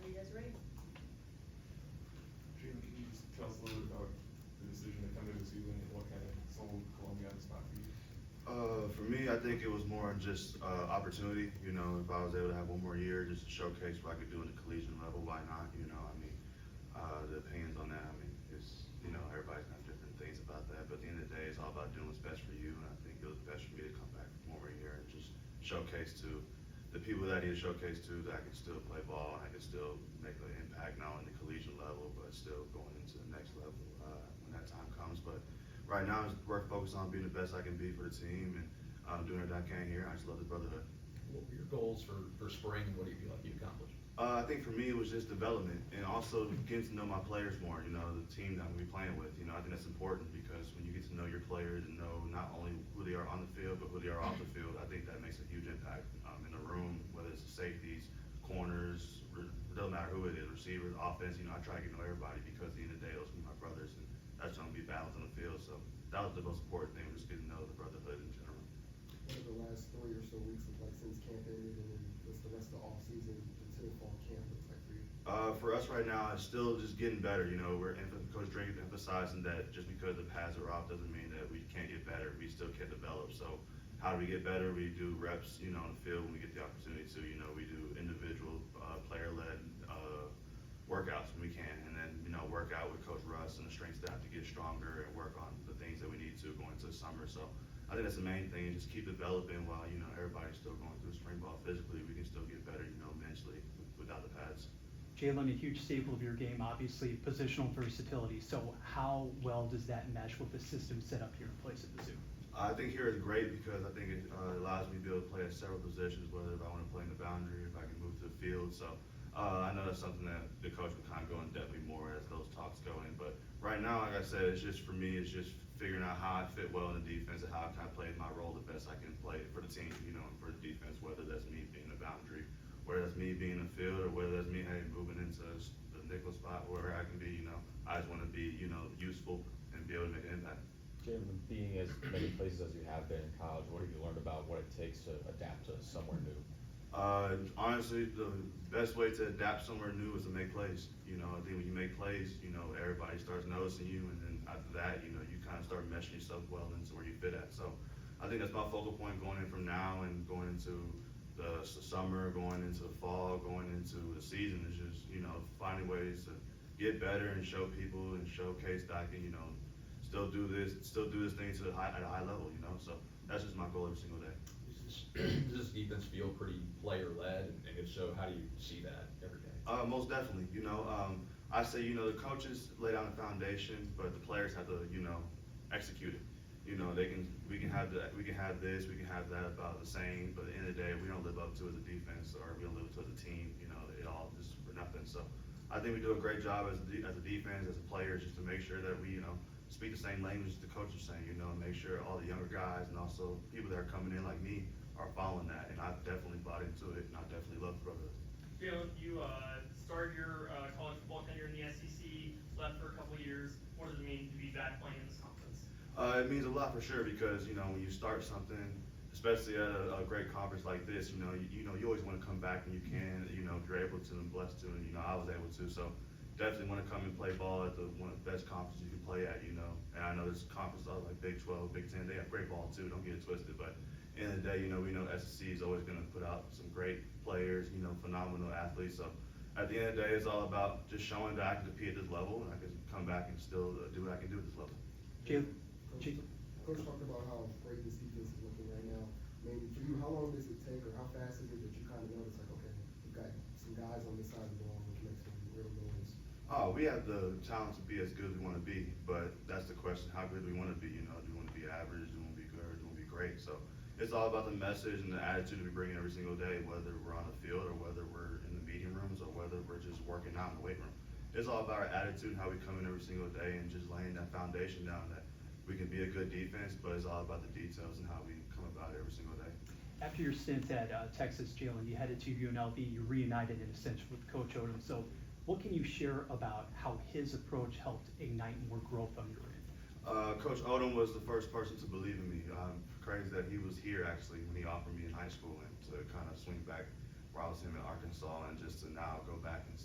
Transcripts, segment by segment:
you guys are ready. Jalen, can you just tell us a little bit about the decision to come to the season and what kind of sold Columbia on the spot for you? For me, I think it was more just opportunity. You know, if I was able to have one more year just to showcase what I could do in the collegiate level, why not? You know, I mean, the opinions on that, I mean, it's, you know, everybody's got different things about that. But at the end of the day, it's all about doing what's best for you. And I think it was best for me to come back one more year and just showcase to the people that I need to showcase to that I can still play ball and I can still make an impact, not only the collegiate level, but still going into the next level when that time comes. But right now, we're focused on being the best I can be for the team and doing what I can here. I just love the brotherhood. What were your goals for spring, and what do you feel like you accomplished? I think for me, it was just development and also getting to know my players more, you know, the team that I'm going to be playing with. You know, I think that's important because when you get to know your players and know not only who they are on the field, but who they are off the field, I think that makes a huge impact in the room, whether it's the safeties, corners, it doesn't matter who it is, receivers, offense. You know, I try to get to know everybody because at the end of the day, those are my brothers, and that's going to be battles on the field. So that was the most important thing, was just getting to know the brotherhood in general. What have the last 3 or so weeks look like since camp ended, and then what's the rest of the off season until fall camp looks like for you? For us right now, it's still just getting better. You know, Coach Drake is emphasizing that just because the pads are off doesn't mean that we can't get better. We still can develop. So how do we get better? We do reps, you know, on the field when we get the opportunity to. You know, we do individual player-led workouts when we can, and then, you know, work out with Coach Russ and the strength staff to get stronger and work on the things that we need to going into the summer. So I think that's the main thing, just keep developing while, you know, everybody's still going through spring ball physically. We can still get better, you know, mentally without the pads. Jalen, a huge staple of your game, obviously, positional versatility. So how well does that mesh with the system set up here in place at the Zoo? I think here is great because I think it allows me to be able to play at several positions, whether if I want to play in the boundary, if I can move to the field. So I know that's something that the coach will kind of go in depthly more as those talks go in. But right now, like I said, it's just for me, it's just figuring out how I fit well in the defense and how I kind of play my role the best I can play for the team, you know, and for the defense, whether that's me being a boundary, whether that's me being in the field, or whether that's me, hey, moving into the nickel spot, wherever I can be, you know. I just want to be, you know, useful and be able to make an impact. Jalen, being as many places as you have been in college, what have you learned about what it takes to adapt to somewhere new? Honestly, the best way to adapt somewhere new is to make plays. You know, I think when you make plays, you know, everybody starts noticing you, and then after that, you know, you kind of start meshing yourself well into where you fit at. So I think that's my focal point going in from now and going into the summer, going into the fall, going into the season, is just, you know, finding ways to get better and show people and showcase that I can, you know, still do this thing at a high level, you know. So that's just my goal every single day. Does this defense feel pretty player-led, and if so, how do you see that every day? Most definitely. You know, I say, you know, the coaches lay down the foundation, but the players have to, you know, execute it. You know, we can have this, we can have that about the same, but at the end of the day, we don't live up to it as a defense, or we don't live up to it as a team. You know, it all just for nothing. So I think we do a great job as a defense, as a players, just to make sure that we, you know, speak the same language the coach is saying, you know, and make sure all the younger guys and also people that are coming in like me are following that. And I've definitely bought into it, and I definitely love the brotherhood. Jalen, you started your college football tenure in the SEC, left for a couple of years. What does it mean to be back playing in this conference? It means a lot for sure because, you know, when you start something, especially at a great conference like this, you know, you always want to come back when you can, you know, if you're able to and blessed to, and, you know, I was able to. So definitely want to come and play ball at one of the best conferences you can play at, you know. And I know there's conferences like Big 12, Big 10, they have great ball too, don't get it twisted. But in the day, you know, we know SEC is always going to put out some great players, you know, phenomenal athletes. So at the end of the day, it's all about just showing that I can compete at this level, and I can come back and still do what I can do at this level. Jalen, Coach talked about how great this defense is looking right now. I mean, for you, how long does it take, or how fast is it that you kind of notice, like, okay, we've got some guys on this side of the ball which makes some real noise? Oh, we have the talent to be as good as we want to be, but that's the question: how good do we want to be? You know, do we want to be average? Do we want to be good? Or do we want to be great? So it's all about the message and the attitude we bring every single day, whether we're on the field or whether we're in the meeting rooms or whether we're just working out in the weight room. It's all about our attitude and how we come in every single day and just laying that foundation down that we can be a good defense, but it's all about the details and how we come about it every single day. after your stint at Texas, Jalen, you headed to UNLV, you reunited in a sense with Coach Odom. So what can you share about how his approach helped ignite more growth on your end? Coach Odom was the first person to believe in me. Crazy that he was here actually when he offered me in high school and to kind of swing back where I was him at Arkansas, and just to now go back and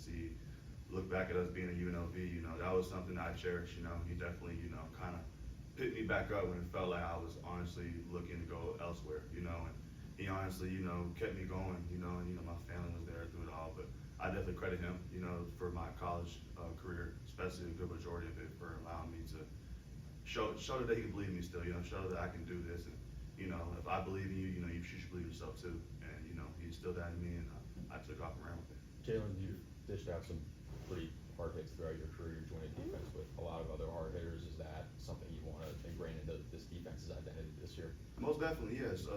look back at us being a UNLV, that was something I cherish. He definitely, kind of picked me back up when it felt like I was honestly looking to go elsewhere, and he honestly, kept me going, and, my family was there through it all, but I definitely credit him, for my college career, especially a good majority of it, for allowing me to show that he can believe in me still, show that I can do this, and, if I believe in you, you should believe in yourself too, and, he instilled that in me, and I took off and ran with it. Jalen, you've dished out some pretty hard hits throughout your career. You're joining defense with a lot of other hard hitters. Is that something you want to ingrain into this defense's identity this year? Most definitely, yes.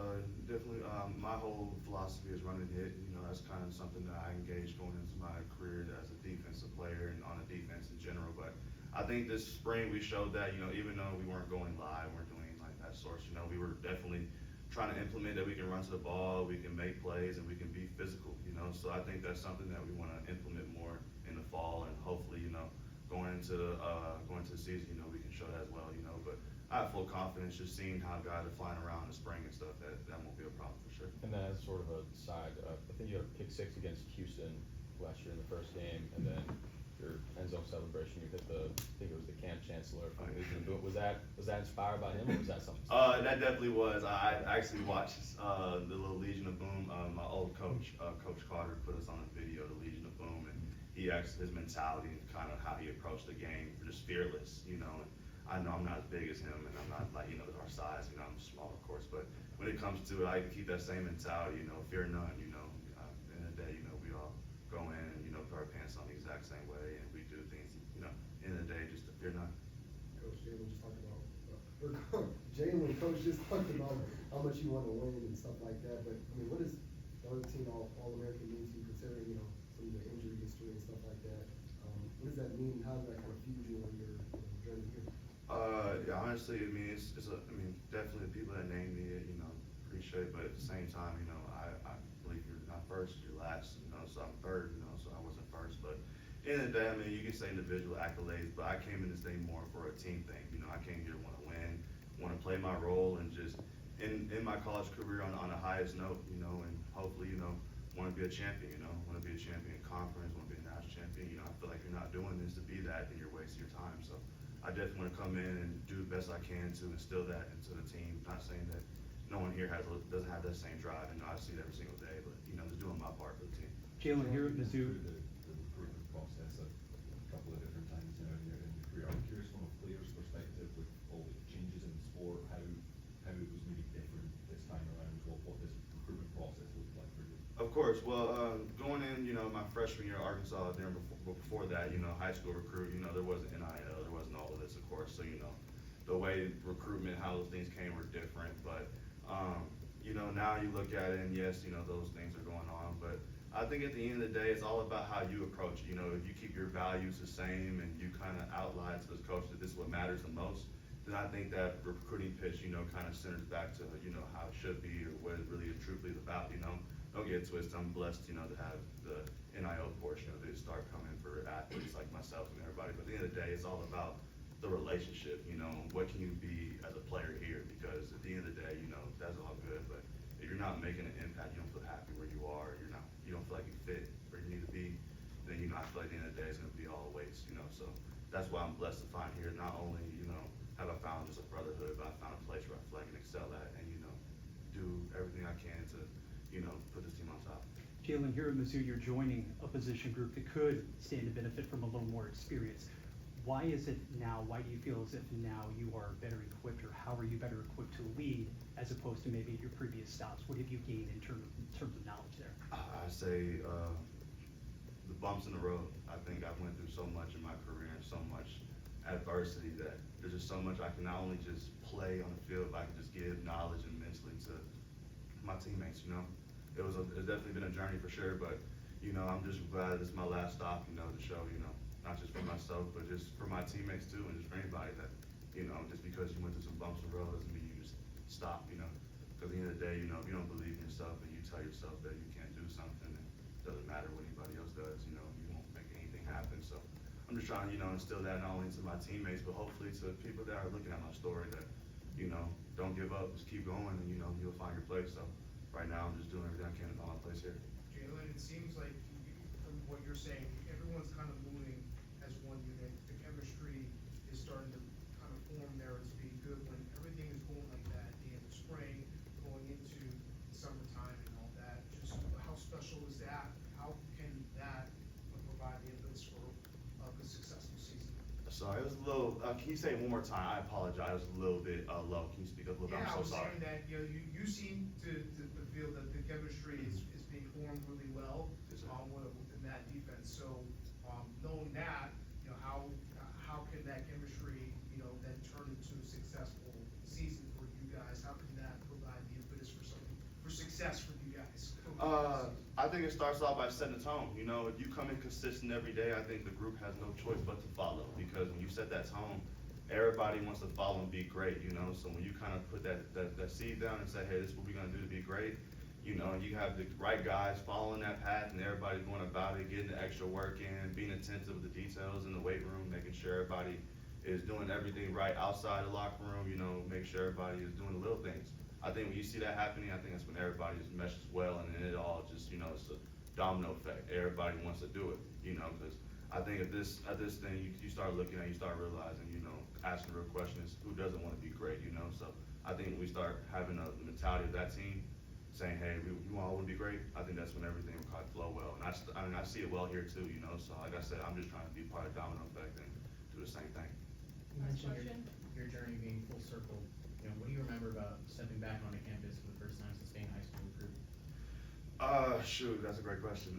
Definitely, my whole philosophy is run and hit. That's kind of something that I engaged going into my career as a defensive player and on a defense in general. But I think this spring we showed that, even though we weren't going live, weren't doing like that source, we were definitely trying to implement that we can run to the ball, we can make plays, and we can be physical, So I think that's something that we want to implement more in the fall, and hopefully, going into the season, we can show that as well, But I have full confidence just seeing how guys are flying around in the spring and stuff, that won't be a problem for sure. And then as sort of a side, I think you had a pick six against Houston last year in the first game, and then your end zone celebration, you hit I think it was the camp chancellor from Legion of Boom. Was that inspired by him, or was that something? That definitely was. I actually watched the little Legion of Boom. My old coach, Coach Carter, put us on a video of the Legion of Boom, and he actually, his mentality and kind of how he approached the game, just fearless, And I know I'm not as big as him, and I'm not like, our size, I'm small, of course, but when it comes to it, I keep that same mentality, fear none, At the end of the day, we all go in and, put our pants on the exact same way, and we do things, end of the day, just to fear none. Coach Jalen just talked about, Coach just talked about how much you want to win and stuff like that, but, what does the other team All-American mean to you, considering, some of the injury history and stuff like that? What does that mean? How does that kind of feed you on your journey here? Yeah, honestly, it's definitely the people that named me, appreciate it, but at the same time, I believe you're not first, you're last, so I'm third, so I wasn't first, but at the end of the day, you can say individual accolades, but I came in this thing more for a team thing, I came here to want to win, want to play my role, and just in my college career on the highest note, and hopefully, want to be a champion, want to be a champion in conference, want to be a national champion, I feel like you're not doing this to be that, then you're wasting your time, so I definitely want to come in and do the best I can to instill that into the team. Not saying that no one here doesn't have that same drive, and I see it every single day, but just doing my part for the team. Jalen, here at Mizzou, The recruitment process a couple of different times now in your career. I'm curious from a player's perspective, with all the changes in sport, how it was maybe different this time around, what this recruitment process looked like for you. Of course. Well, going in, my freshman year at Arkansas, there before that, high school recruit, there wasn't NIL, there wasn't all of this, of course. So, the way recruitment, how those things came were different. But, now you look at it, and yes, those things are going on. But I think at the end of the day, it's all about how you approach it. If you keep your values the same and you kind of outline to this coach that this is what matters the most, then I think that recruiting pitch, kind of centers back to, how it should be or what it really and truthfully is about, Don't get it twisted. I'm blessed, to have the NIL portion of it start coming for athletes like myself and everybody. But at the end of the day, it's all about the relationship, what can you be as a player here? Because at the end of the day, that's all good. But if you're not making an impact, you don't feel happy where you are, you don't feel like you fit where you need to be, then, I feel like at the end of the day, it's going to be all a waste, So that's why I'm blessed to find here. Not only, have I found just a brotherhood, but I found a place where I feel like I can excel at and, do everything I can to, put this team on top. Jalen, here at Mizzou, you're joining a position group that could stand to benefit from a little more experience. Why is it now? Why do you feel as if now you are better equipped, or how are you better equipped to lead as opposed to maybe at your previous stops? What have you gained in terms of knowledge there? I say the bumps in the road. I think I've went through so much in my career and so much adversity that there's just so much I can not only just play on the field, but I can just give knowledge and mentally to my teammates. It's definitely been a journey for sure, but I'm just glad this is my last stop, to show, not just for myself, but just for my teammates too, and just for anybody that, just because you went through some bumps in the road doesn't mean you just stop, because at the end of the day, if you don't believe in yourself and you tell yourself that you can't do something, it doesn't matter what anybody else does, you won't make anything happen. So I'm just trying, instill that not only to my teammates, but hopefully to people that are looking at my story that, don't give up, just keep going, and you'll find your place. So right now I'm just doing everything I can to find my place here. Jalen, it seems like from what you're saying, everyone's kind of moving as one unit. The chemistry is starting to kind of form there. It's being good when everything is going like that at the end of spring, going into summertime and all that. Just how special is that? How can that provide the impetus for a successful season? Sorry, it was a little, can you say it one more time? I apologize, it was a little bit, low. Can you speak up a little bit? Yeah, I'm I was so sorry. saying that, you seem to feel that the chemistry is being formed really well, Yes, sir. within that defense. So, knowing that, how can that chemistry, then turn into a successful season for you guys? How can that provide the impetus for success for you guys? I think it starts off by setting the tone. If you come in consistent every day, I think the group has no choice but to follow, because when you set that tone, everybody wants to follow and be great, so when you kind of put that seed down and say, hey, this is what we're gonna do to be great, and you have the right guys following that path and everybody going about it, getting the extra work in, being attentive to the details in the weight room, making sure everybody is doing everything right outside the locker room, make sure everybody is doing the little things. I think when you see that happening, I think that's when everybody just meshes well, and then it all just, it's a domino effect. Everybody wants to do it, because I think at this thing, you start looking at, you start realizing, asking the real question is, who doesn't want to be great, So I think when we start having the mentality of that team, saying, hey, we all want to be great, I think that's when everything will kind of flow well. And I see it well here too, so like I said, I'm just trying to be part of the domino effect and do the same thing. You mentioned your journey being full circle. What do you remember about stepping back onto campus for the first time since being a high school recruit? Shoot, that's a great question.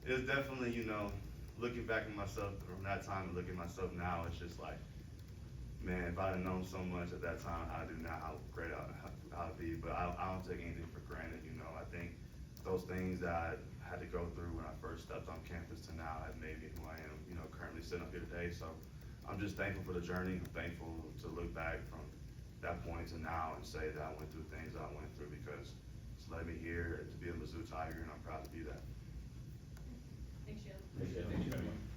It's definitely, looking back at myself from that time and looking at myself now, it's just like, man, if I'd have known so much at that time, I do not how great I'd be. But I don't take anything for granted, I think those things that I had to go through when I first stepped on campus to now have made me who I am, currently sitting up here today. So I'm just thankful for the journey. I'm thankful to look back from that point to now and say that I went through things that I went through, because it's led me here to be a Mizzou Tiger, and I'm proud to be that. Thanks, Jalen. Appreciate it. Thank you.